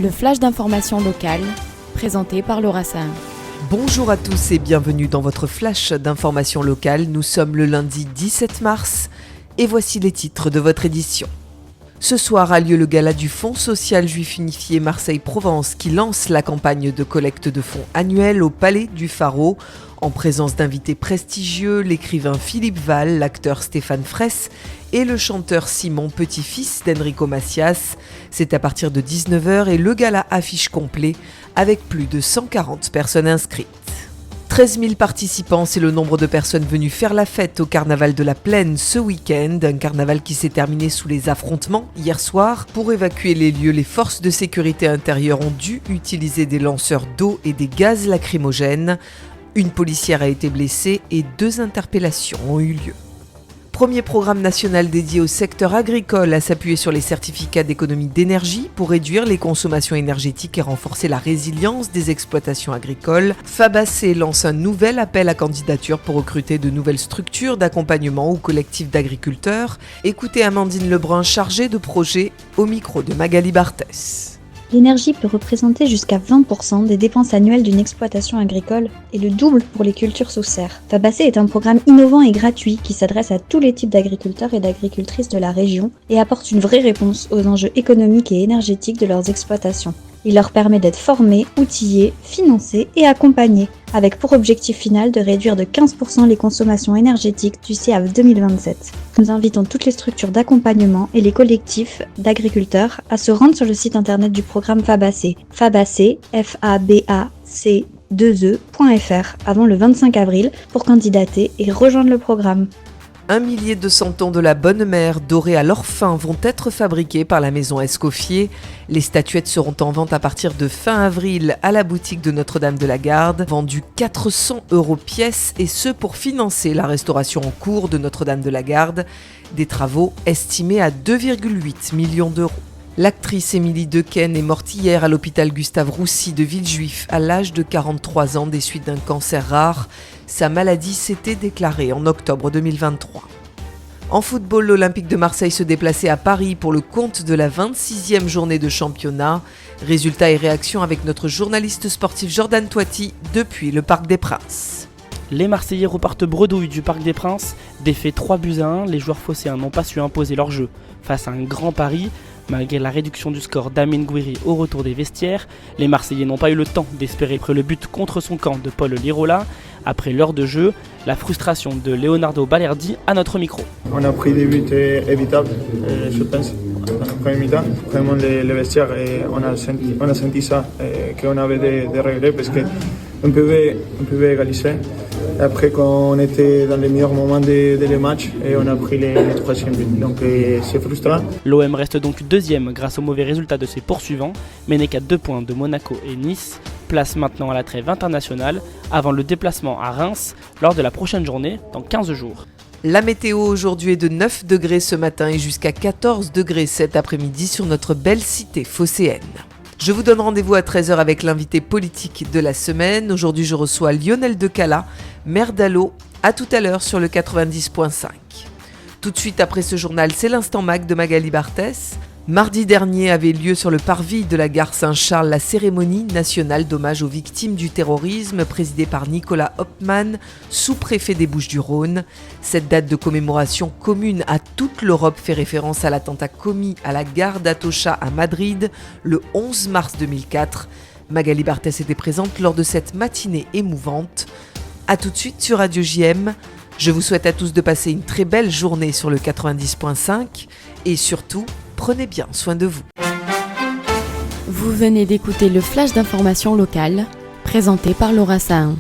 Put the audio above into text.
Le flash d'information locale, présenté par Laura Sahin. Bonjour à tous et bienvenue dans votre flash d'information locale. Nous sommes le lundi 17 mars et voici les titres de votre édition. Ce soir a lieu le gala du Fonds social juif unifié Marseille-Provence qui lance la campagne de collecte de fonds annuelle au Palais du Pharo. En présence d'invités prestigieux, l'écrivain Philippe Val, l'acteur Stéphane Fraisse et le chanteur Simon, petit-fils d'Enrico Macias. C'est à partir de 19h et le gala affiche complet avec plus de 140 personnes inscrites. 13 000 participants, c'est le nombre de personnes venues faire la fête au carnaval de la Plaine ce week-end. Un carnaval qui s'est terminé sous les affrontements hier soir. Pour évacuer les lieux, les forces de sécurité intérieure ont dû utiliser des lanceurs d'eau et des gaz lacrymogènes. Une policière a été blessée et 2 interpellations ont eu lieu. Premier programme national dédié au secteur agricole à s'appuyer sur les certificats d'économie d'énergie pour réduire les consommations énergétiques et renforcer la résilience des exploitations agricoles. Fabacé lance un nouvel appel à candidature pour recruter de nouvelles structures d'accompagnement ou collectifs d'agriculteurs. Écoutez Amandine Lebrun, chargée de projet, au micro de Magali Barthès. L'énergie peut représenter jusqu'à 20% des dépenses annuelles d'une exploitation agricole et le double pour les cultures sous serre. Fabacé est un programme innovant et gratuit qui s'adresse à tous les types d'agriculteurs et d'agricultrices de la région et apporte une vraie réponse aux enjeux économiques et énergétiques de leurs exploitations. Il leur permet d'être formés, outillés, financés et accompagnés, avec pour objectif final de réduire de 15% les consommations énergétiques d'ici à 2027. Nous invitons toutes les structures d'accompagnement et les collectifs d'agriculteurs à se rendre sur le site internet du programme Fabacé, fabac2e.fr avant le 25 avril pour candidater et rejoindre le programme. 1 200 tons de la Bonne Mère dorés à l'or fin vont être fabriqués par la maison Escoffier. Les statuettes seront en vente à partir de fin avril à la boutique de Notre-Dame de la Garde, vendues 400 € pièce et ce pour financer la restauration en cours de Notre-Dame de la Garde, des travaux estimés à 2,8 millions d'euros. L'actrice Émilie Dequesne est morte hier à l'hôpital Gustave-Roussy de Villejuif à l'âge de 43 ans des suites d'un cancer rare. Sa maladie s'était déclarée en octobre 2023. En football, l'Olympique de Marseille se déplaçait à Paris pour le compte de la 26e journée de championnat. Résultats et réactions avec notre journaliste sportif Jordan Toiti depuis le Parc des Princes. Les Marseillais repartent bredouille du Parc des Princes. Défaits 3-1, les joueurs phocéens n'ont pas su imposer leur jeu face à un grand Paris. Malgré la réduction du score d'Amine Gouiri au retour des vestiaires, les Marseillais n'ont pas eu le temps d'espérer après le but contre son camp de Paul Lirola. Après l'heure de jeu, la frustration de Leonardo Balerdi à notre micro. On a pris des buts évitables, je pense, en première mi-temps. Vraiment, les vestiaires, on a senti ça, qu'on avait des regrets parce qu'on pouvait égaliser. Après, quand on était dans les meilleurs moments des matchs, et on a pris les 3e buts. Donc c'est frustrant. L'OM reste donc deuxième grâce aux mauvais résultats de ses poursuivants, mais n'est qu'à 2 points de Monaco et Nice. Place maintenant à la trêve internationale avant le déplacement à Reims lors de la prochaine journée dans 15 jours. La météo aujourd'hui est de 9 degrés ce matin et jusqu'à 14 degrés cet après-midi sur notre belle cité phocéenne. Je vous donne rendez-vous à 13h avec l'invité politique de la semaine. Aujourd'hui, je reçois Lionel Decala, maire d'Allo. À tout à l'heure sur le 90.5. Tout de suite après ce journal, c'est l'Instant Mag de Magali Barthès. Mardi dernier avait lieu sur le parvis de la gare Saint-Charles la cérémonie nationale d'hommage aux victimes du terrorisme présidée par Nicolas Hopman, sous-préfet des Bouches-du-Rhône. Cette date de commémoration commune à toute l'Europe fait référence à l'attentat commis à la gare d'Atocha à Madrid le 11 mars 2004. Magali Barthès était présente lors de cette matinée émouvante. A tout de suite sur Radio JM. Je vous souhaite à tous de passer une très belle journée sur le 90.5 et surtout, prenez bien soin de vous. Vous venez d'écouter le flash d'information locale, présenté par Laura Sahin.